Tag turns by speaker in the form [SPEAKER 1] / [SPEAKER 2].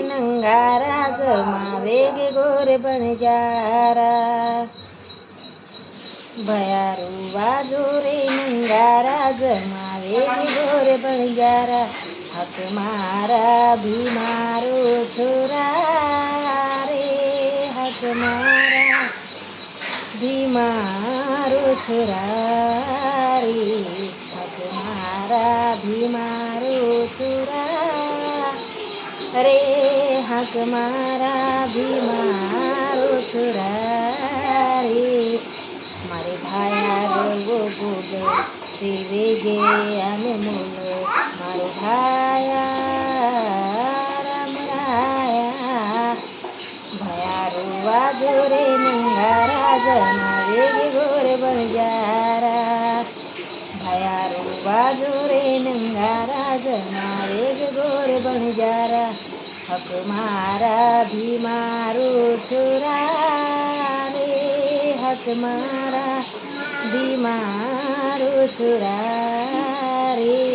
[SPEAKER 1] नंगारा जमावे गे गोरे बणजारा भयारू वाजो रे नंगारा जमावे गे गोरे बणजारा हक मारा भीमारो छोरा रे हक मारा भीमारो छोरा रे हक मारा भीमारो छोरा रे हक मारा भीमारो छोरा रे मारे भाया गो बोल सेवे गे आने मोल मारो भाया राम राया भयारू वाजो रे नंगारा जमावे गे गोरे बणजारा भयारू वाजो रे नंगारा जमावे गे गोरे बणजारा हक मारा भीमारो छोरा रे हक मारा भीमारो छोरा रे।